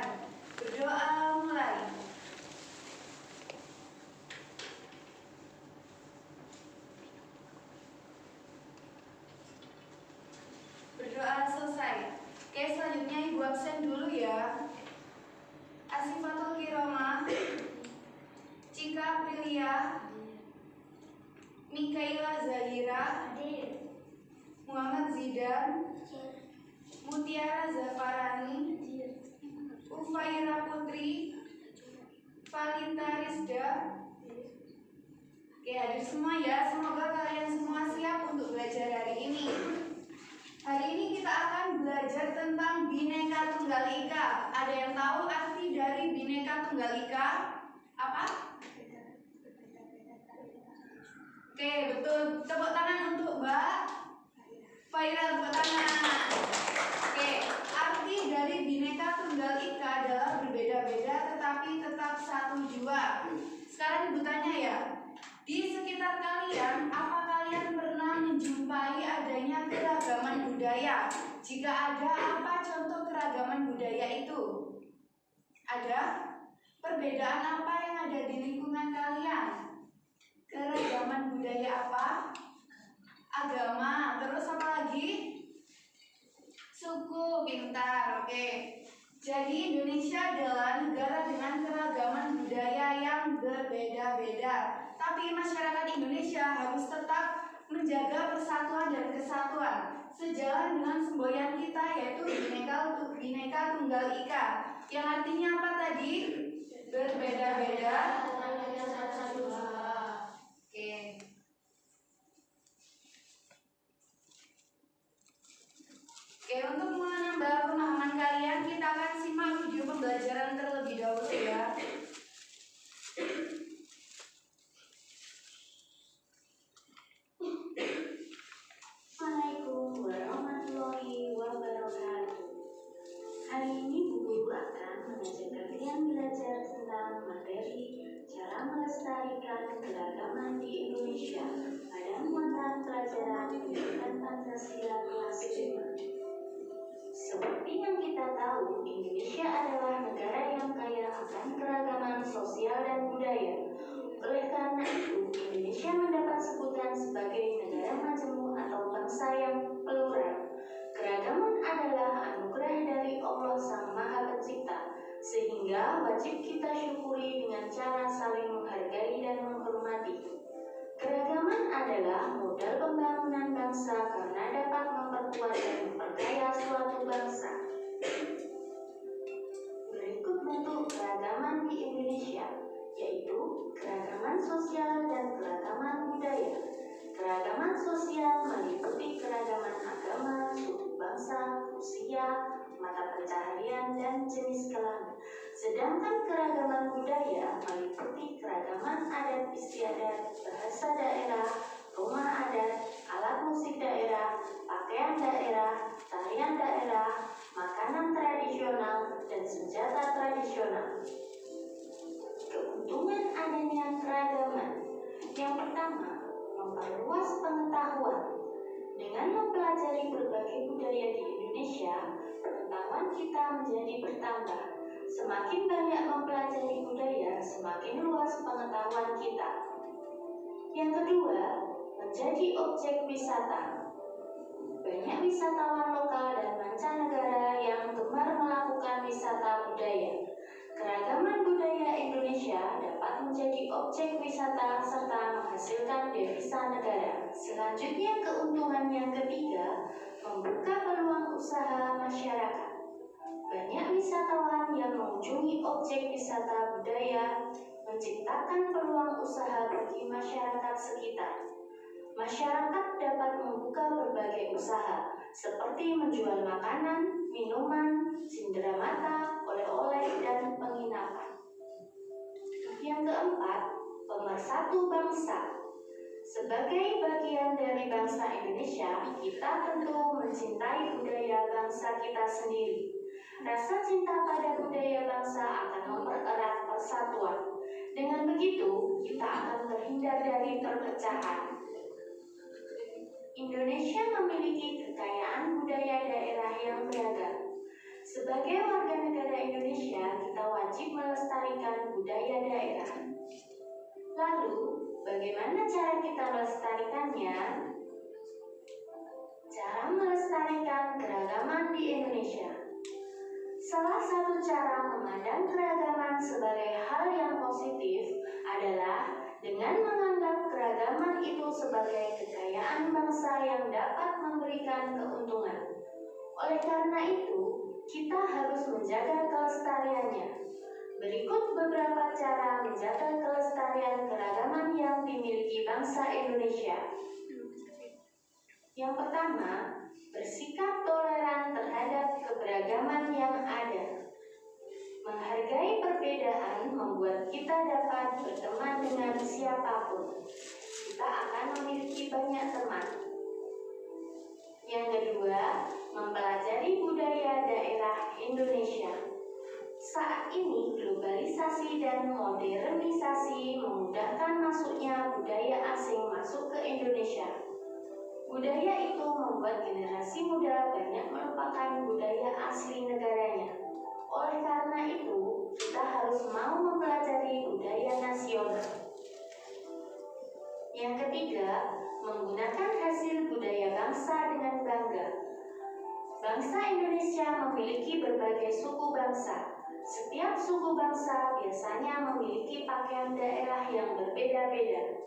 Silakan berdoa mulai. Berdoa selesai. Oke, selanjutnya Ibu absen dulu ya. Asifatul Kiromah, Cika Aprilia, Mikaela Zahira, Muhammad Zidan, Mutiara Zafarani, Ufaira Putri, Valita Rizda. Oke, hadir semua ya. Semoga kalian semua siap untuk belajar hari ini. Hari ini kita akan belajar tentang Bhinneka Tunggal Ika. Ada yang tahu arti dari Bhinneka Tunggal Ika? Apa? Oke, betul. Tepuk tangan untuk Mbak Faira, tepuk tangan. Oke, arti dari Bhinneka Tunggal Ika adalah berbeda-beda tetapi tetap satu jua. Sekarang Ibu tanya ya, di sekitar kalian, apa kalian pernah menjumpai adanya keragaman budaya? Jika ada, apa contoh keragaman budaya itu? Ada? Perbedaan apa yang ada di lingkungan kalian? Keragaman budaya apa? Agama, terus apa lagi? Suku, pintar, oke. Jadi Indonesia adalah negara dengan keragaman budaya yang berbeda-beda. Tapi masyarakat Indonesia harus tetap menjaga persatuan dan kesatuan sejalan dengan semboyan kita, yaitu Bhinneka Tunggal Ika. Yang artinya apa tadi? Berbeda-beda. Oke. Oke, untuk menambah pemahaman kalian, kita akan simak video pembelajaran terlebih dahulu ya. Assalamualaikum warahmatullahi wabarakatuh. Hari ini Bu Guru akan mengajak kalian belajar tentang materi cara melestarikan keragaman di Indonesia pada muatan pelajaran pendidikan Pancasila kelas 5. Seperti yang kita tahu, Indonesia adalah negara yang kaya akan keragaman sosial dan budaya. Oleh karena itu, Indonesia mendapat sebutan sebagai negara majemuk atau bangsa yang plural. Keragaman adalah anugerah dari Allah Sang Maha Pencipta, sehingga wajib kita syukuri dengan cara saling menghargai dan menghormati. Keragaman adalah modal pembangunan bangsa karena dapat memperkuat dan memperkaya suatu bangsa. Berikut bentuk keragaman di Indonesia, yaitu keragaman sosial dan keragaman budaya. Keragaman sosial meliputi keragaman agama, suku bangsa, usia, mata pencaharian, dan jenis kelamin. Sedangkan keragaman budaya meliputi keragaman adat istiadat, bahasa daerah, rumah adat, alat musik daerah, pakaian daerah, tarian daerah, makanan tradisional, dan senjata tradisional. Keuntungan adanya keragaman. Yang pertama, memperluas pengetahuan. Dengan mempelajari berbagai budaya di Indonesia, pengetahuan kita menjadi bertambah. Semakin banyak mempelajari budaya, semakin luas pengetahuan kita. Yang kedua, menjadi objek wisata. Banyak wisatawan lokal dan mancanegara yang gemar melakukan wisata budaya. Keragaman budaya Indonesia dapat menjadi objek wisata serta menghasilkan devisa negara. Selanjutnya, keuntungan yang ketiga, membuka peluang usaha masyarakat. Banyak wisatawan yang mengunjungi objek wisata budaya menciptakan peluang usaha bagi masyarakat sekitar. Masyarakat dapat membuka berbagai usaha, seperti menjual makanan, minuman, cindera mata, oleh-oleh, dan penginapan. Yang keempat, pemersatu bangsa. Sebagai bagian dari bangsa Indonesia, kita tentu mencintai budaya bangsa kita sendiri. Rasa cinta pada budaya bangsa akan mempererat persatuan. Dengan begitu, kita akan terhindar dari perpecahan. Indonesia memiliki kekayaan budaya daerah yang beragam. Sebagai warga negara Indonesia, kita wajib melestarikan budaya daerah. Lalu, bagaimana cara kita melestarikannya? Cara melestarikan keragaman di Indonesia. Salah satu cara memandang keragaman sebagai hal yang positif adalah dengan menganggap keragaman itu sebagai kekayaan bangsa yang dapat memberikan keuntungan. Oleh karena itu, kita harus menjaga kelestariannya. Berikut beberapa cara menjaga kelestarian keragaman yang dimiliki bangsa Indonesia. Yang pertama, bersikap toleran terhadap keberagaman yang ada. Menghargai perbedaan membuat kita dapat berteman dengan siapapun. Kita akan memiliki banyak teman. Yang kedua, mempelajari budaya daerah Indonesia. Saat ini, globalisasi dan modernisasi memudahkan masuknya budaya asing masuk ke Indonesia. Budaya itu membuat generasi muda banyak melupakan budaya asli negaranya. Oleh karena itu, kita harus mau mempelajari budaya nasional. Yang ketiga, menggunakan hasil budaya bangsa dengan bangga. Bangsa Indonesia memiliki berbagai suku bangsa. Setiap suku bangsa biasanya memiliki pakaian daerah yang berbeda-beda.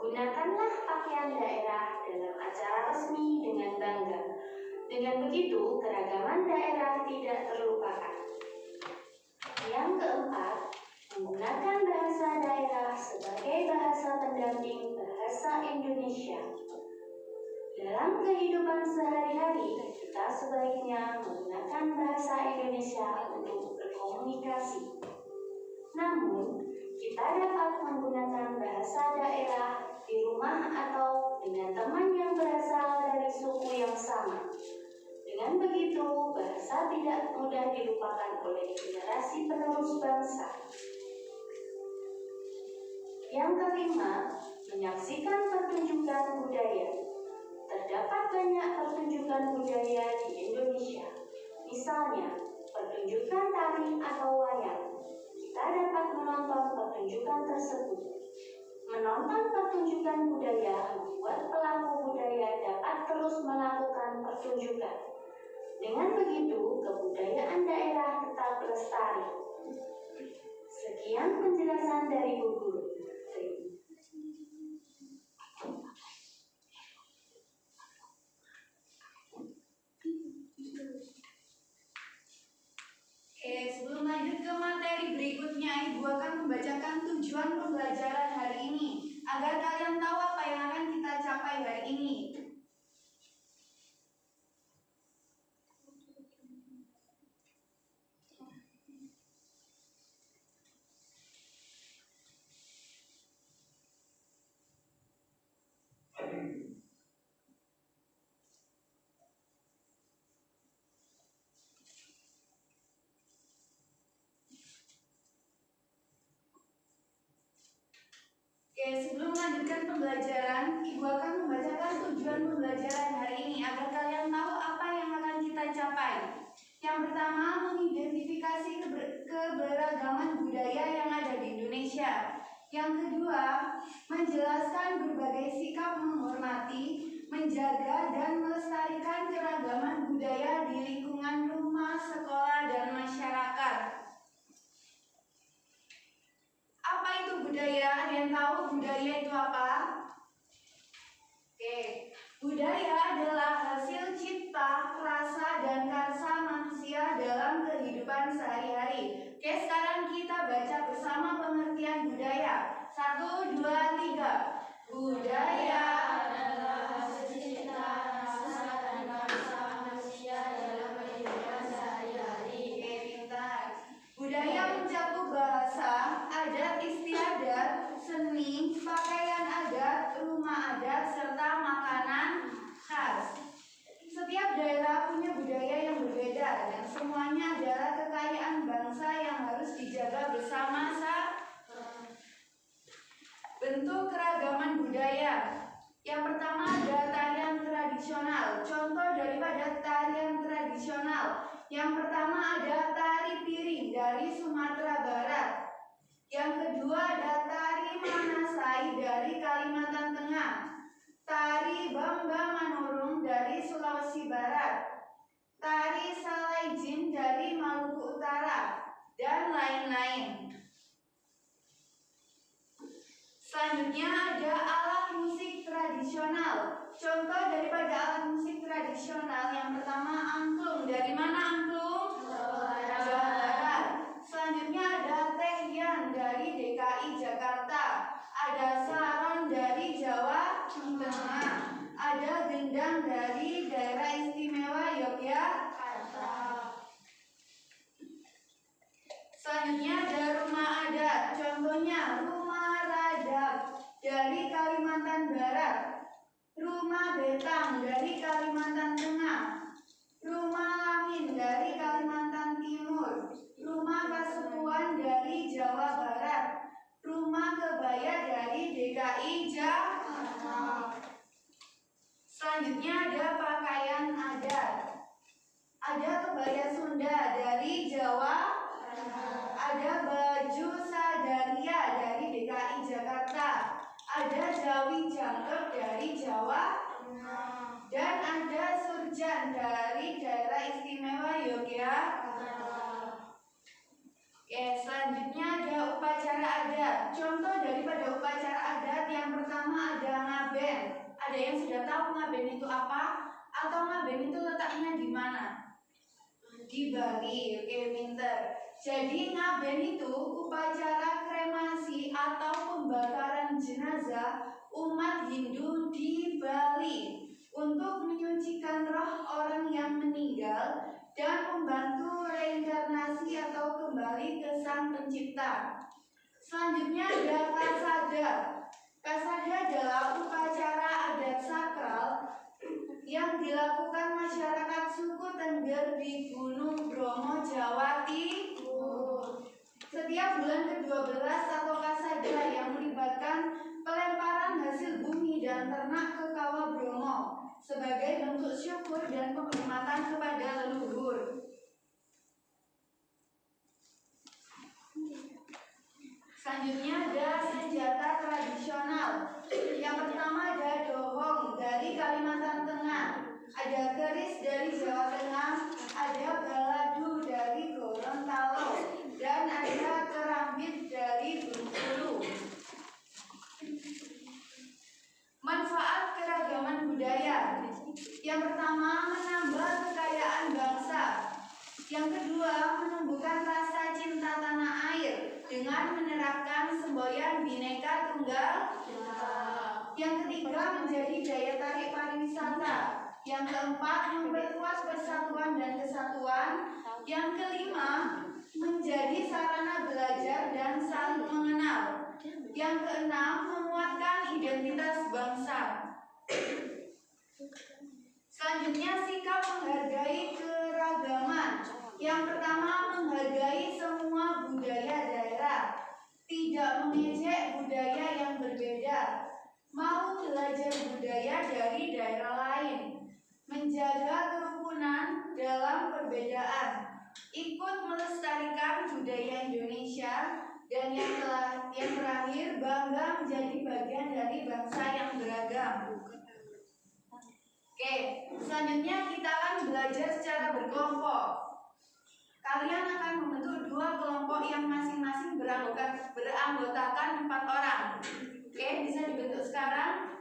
Gunakanlah pakaian daerah dalam acara resmi dengan bangga. Dengan begitu, keragaman daerah tidak terlupakan. Yang keempat, menggunakan bahasa daerah sebagai bahasa pendamping bahasa Indonesia. Dalam kehidupan sehari-hari, kita sebaiknya menggunakan bahasa Indonesia untuk berkomunikasi. Namun, kita dapat menggunakan bahasa daerah di rumah atau dengan teman yang berasal dari suku yang sama. Dengan begitu, bahasa tidak mudah dilupakan oleh generasi penerus bangsa. Yang kelima, menyaksikan pertunjukan budaya. Terdapat banyak pertunjukan budaya di Indonesia. Misalnya, pertunjukan tari atau wayang. Kita dapat menonton pertunjukan tersebut. Menonton pertunjukan budaya membuat pelaku budaya dapat terus melakukan pertunjukan. Dengan begitu, kebudayaan daerah tetap lestari. Sekian penjelasan dari Bu Guru. Sebelum lanjut ke materi berikutnya, Ibu akan membacakan tujuan pembelajaran hari ini agar kalian tahu apa yang akan kita capai hari ini. Sebelum melanjutkan pembelajaran, Ibu akan membacakan tujuan pembelajaran hari ini agar kalian tahu apa yang akan kita capai. Yang pertama, mengidentifikasi keberagaman budaya yang ada di Indonesia. Yang kedua, menjelaskan berbagai sikap menghormati, menjaga, dan melestarikan keragaman budaya di lingkungan rumah, sekolah, dan masyarakat. Apa itu budaya? Ada yang tahu budaya itu apa? Budaya adalah hasil cipta, rasa, dan karsa manusia dalam kehidupan sehari-hari. Sekarang kita baca bersama pengertian budaya. 1, 2, 3. Budaya adalah hasil cipta, rasa, dan karsa manusia dalam kehidupan sehari-hari. Pintar. Budaya mencakup bahasa, adat istiadat, seni, pakaian adat, rumah adat, serta makanan khas. Setiap daerah punya budaya yang berbeda dan semuanya adalah kekayaan bangsa yang harus dijaga bersama. Bentuk keragaman budaya. Yang pertama ada tarian tradisional. Contoh daripada tarian tradisional Yang pertama ada tari piring dari Sumatera Barat. Yang kedua ada tari Manasai dari Kalimantan Tengah. Tari Bamba Manurung dari Sulawesi Barat. Tari Salaijin dari Maluku Utara, dan lain-lain. Selanjutnya ada alat musik tradisional. Contoh daripada alat musik tradisional yang pertama angklung. Dari mana angklung? Jawa Barat. Selanjutnya ada tehian dari DKI Jakarta. Ada saron dari Jawa Tengah. Ada gendang dari daerah istimewa Yogyakarta. Selanjutnya ada rumah adat. Contohnya rumah Radap dari Kalimantan Barat, rumah Betang dari Kalimantan Tengah, rumah Lamin dari Kalimantan Timur, rumah Kasukuan dari Jawa Barat, rumah Kebaya dari DKI Jakarta. Selanjutnya ada pakaian adat. Ada kebaya Sunda dari Jawa, ada baju sadaria dari DKI Jakarta, ada Jawi Jangkep dari Jawa, dan ada surjan dari daerah istimewa Yogyakarta. Oke, selanjutnya ada upacara adat. Contoh daripada upacara adat yang pertama ada ngaben. Ada yang sudah tahu ngaben itu apa? Atau ngaben itu letaknya di mana? Di Bali. Oke, pinter. Jadi ngaben itu upacara kremasi atau pembakaran jenazah umat Hindu di Bali untuk menyucikan roh orang yang meninggal dan membantu reinkarnasi atau kembali ke Sang Pencipta. Selanjutnya ada kasada. Kasada adalah upacara adat sakral yang dilakukan masyarakat suku Tengger di Gunung Bromo, Jawa Timur. Setiap bulan ke-12 atau kasada yang melibatkan pelemparan hasil bumi dan ternak ke Kawah Bromo sebagai bentuk syukur dan penghormatan kepada leluhur. Selanjutnya ada senjata tradisional. Yang pertama ada dohong dari Kalimantan Tengah, ada keris dari Jawa Tengah, ada baladu dari Gorontalo, dan ada kerambit dari Bengkulu. Manfaat keragaman budaya. Yang pertama menambah kekayaan bangsa. Yang kedua menumbuhkan rasa cinta tanah air dengan menerapkan semboyan Bhinneka Tunggal Ika. Yang ketiga menjadi daya tarik pariwisata. Yang keempat memperkuat persatuan dan kesatuan. Yang kelima menjadi sarana belajar dan saling mengenal. Yang keenam menguatkan identitas bangsa. Selanjutnya sikap menghargai keragaman. Yang pertama menghargai semua budaya daerah, tidak mengejek budaya yang berbeda, mau belajar budaya dari daerah lain, menjaga kerukunan dalam perbedaan, ikut melestarikan budaya Indonesia, dan yang terakhir bangga menjadi bagian dari bangsa yang beragam. Oke, selanjutnya kita akan belajar secara berkelompok. Kalian akan membentuk dua kelompok yang masing-masing beranggotakan 4 orang. Oke, bisa dibentuk sekarang.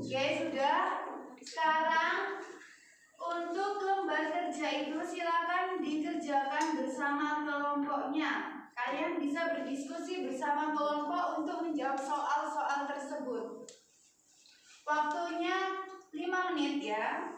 Oke, sudah. Sekarang untuk lembar kerja itu silakan dikerjakan bersama kelompoknya. Kalian bisa berdiskusi bersama kelompok untuk menjawab soal-soal tersebut. Waktunya 5 menit ya.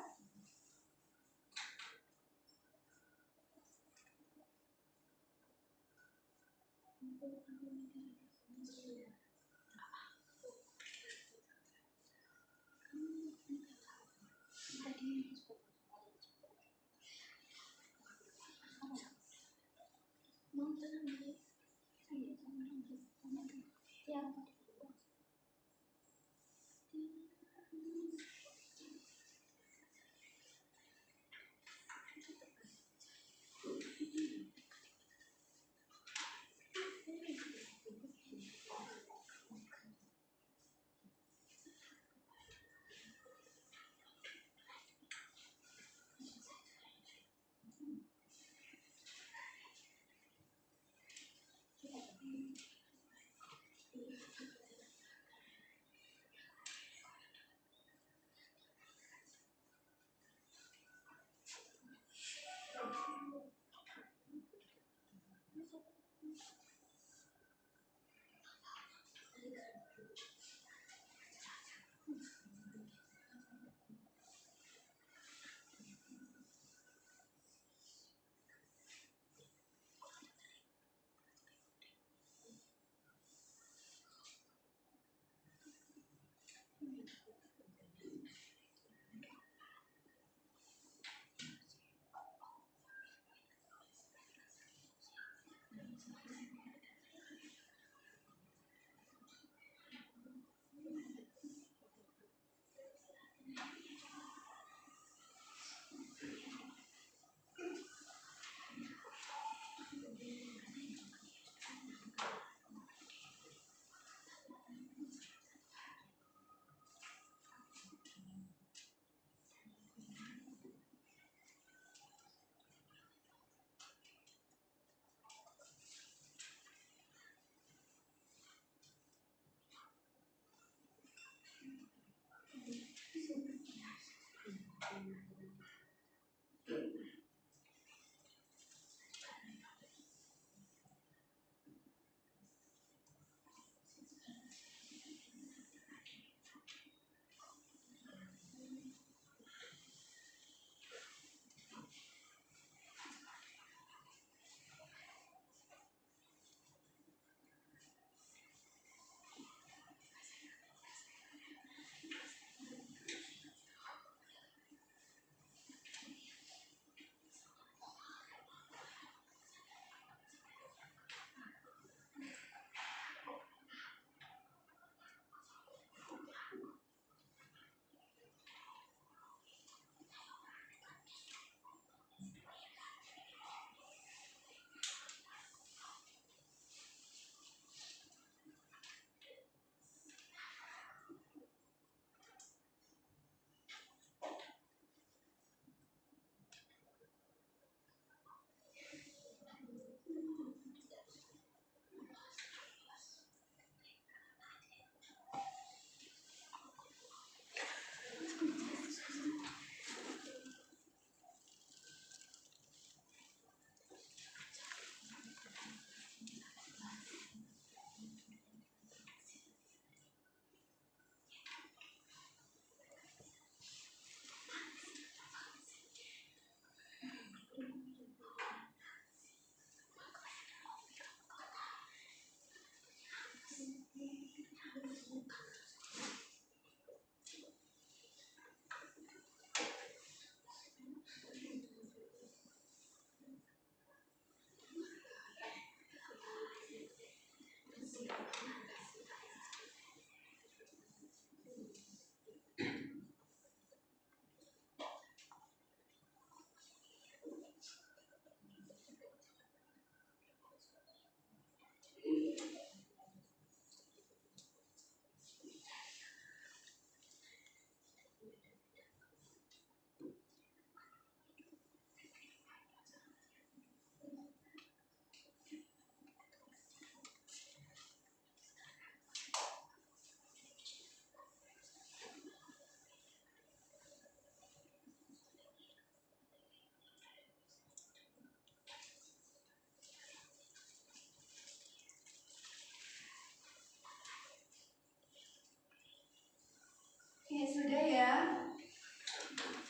Oke, sudah ya.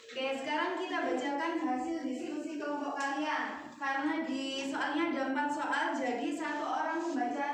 Oke, sekarang kita bacakan hasil diskusi kelompok kalian. Karena di soalnya ada 4 soal, jadi satu orang membaca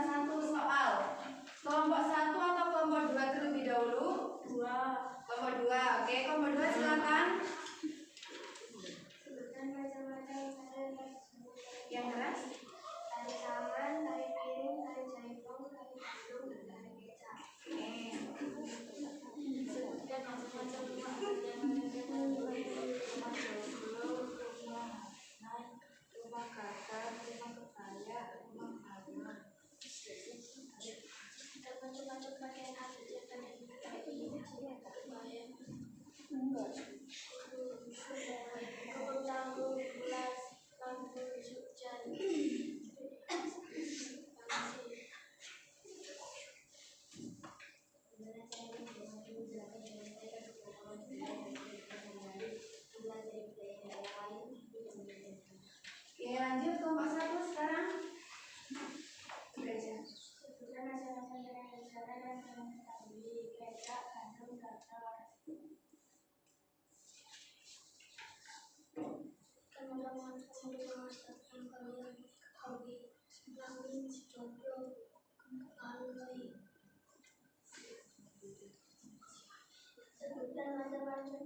Sebutkan macam-macam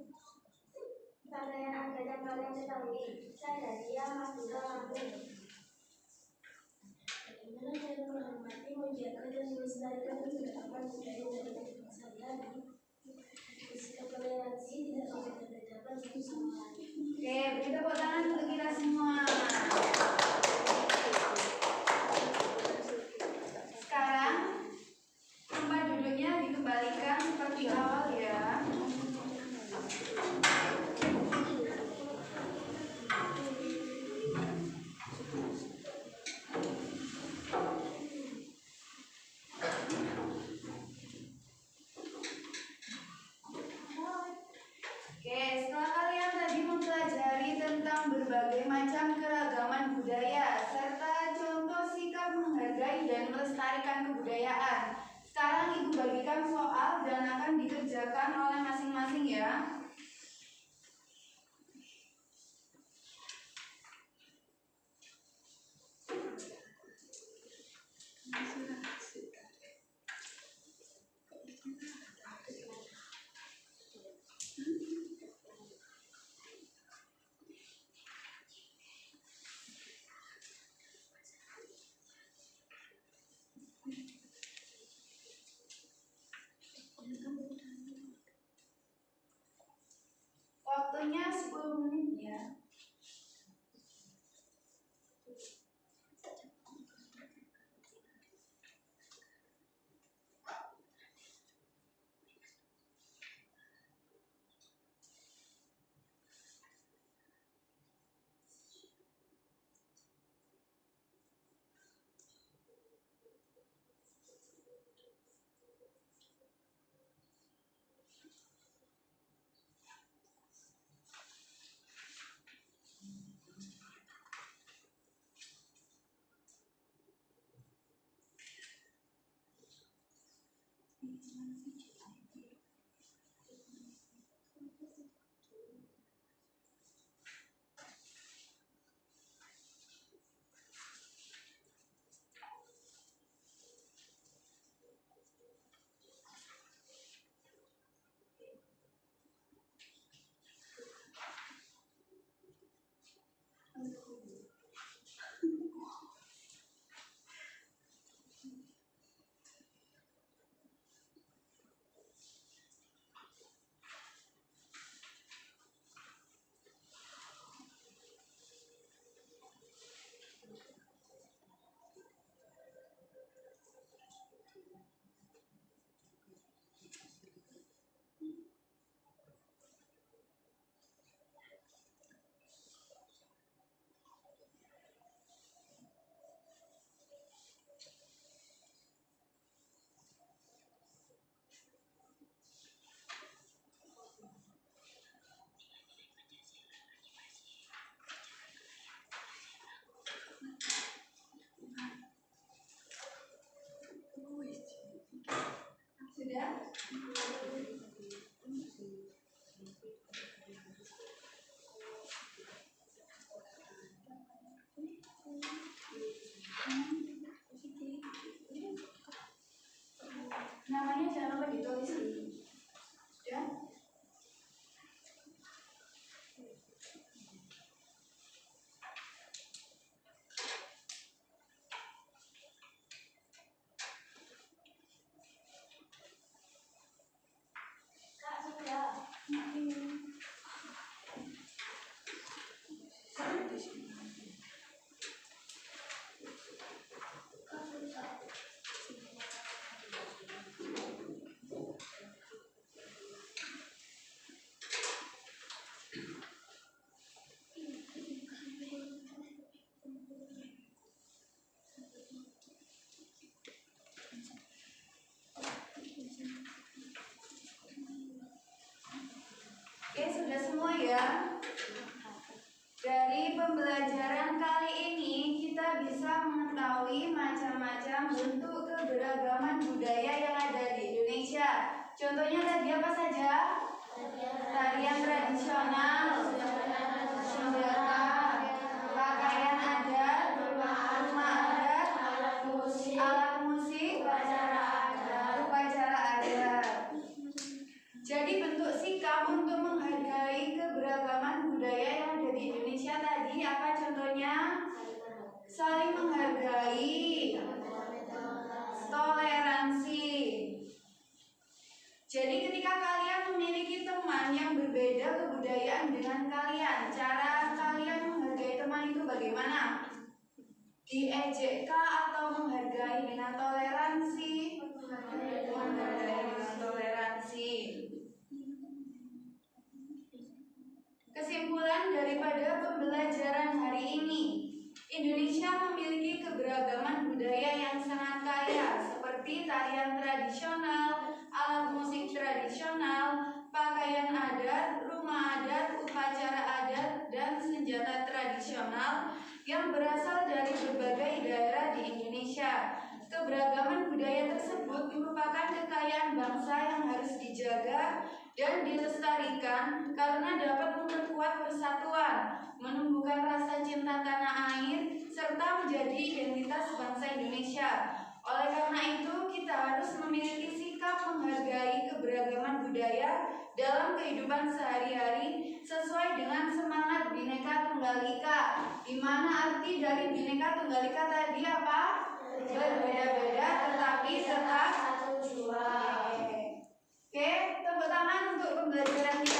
pakaian adat yang kalian ketahui. Saya dia Mas Duga Lampung. Bagaimana cara menghormati, menjaga, dan melestarikan keberagaman budaya dari bangsa lain? Bersikap toleransi, tidak membeda-bedakan satu sama lain. Oke, beri tepuk tangan untuk kita semua. Sekarang tempat duduknya dikembalikan seperti awal ya. Oke, setelah kalian tadi mempelajari tentang berbagai macam keragaman budaya serta contoh sikap menghargai dan melestarikan kebudayaan, sekarang Ibu bagikan soal dan akan dikerjakan oleh masing-masing ya. Waktunya 10 menit ya. Sudah? Namanya jangan lupa ditulis dulu. Sudah? Kak, sudah. Oke, sudah semua ya. Dari pembelajaran kali ini kita bisa mengetahui macam-macam bentuk keberagaman budaya yang ada di Indonesia. Contohnya tadi apa saja? Tarian tradisional, senjata, pakaian adat, rumah adat, alat musik, upacara adat. Jadi bentuk dengan kalian. Cara kalian menghargai teman itu bagaimana? Diejek kah atau menghargai dengan toleransi? Menghargai dengan toleransi. Kesimpulan daripada pembelajaran hari ini, Indonesia memiliki keberagaman budaya yang sangat kaya, seperti tarian tradisional, alat musik tradisional, pakaian adat, rumah adat, upacara adat, dan senjata tradisional yang berasal dari berbagai daerah di Indonesia. Keberagaman budaya tersebut merupakan kekayaan bangsa yang harus dijaga dan dilestarikan karena dapat memperkuat persatuan, menumbuhkan rasa cinta tanah air, serta menjadi identitas bangsa Indonesia. Oleh karena itu, kita harus memiliki sikap menghargai keberagaman budaya dalam kehidupan sehari-hari sesuai dengan semangat Bhinneka Tunggal Ika, di mana arti dari Bhinneka Tunggal Ika tadi apa? Berbeda-beda tetapi tetap satu jua. Oke, tepuk tangan untuk pembelajaran kita.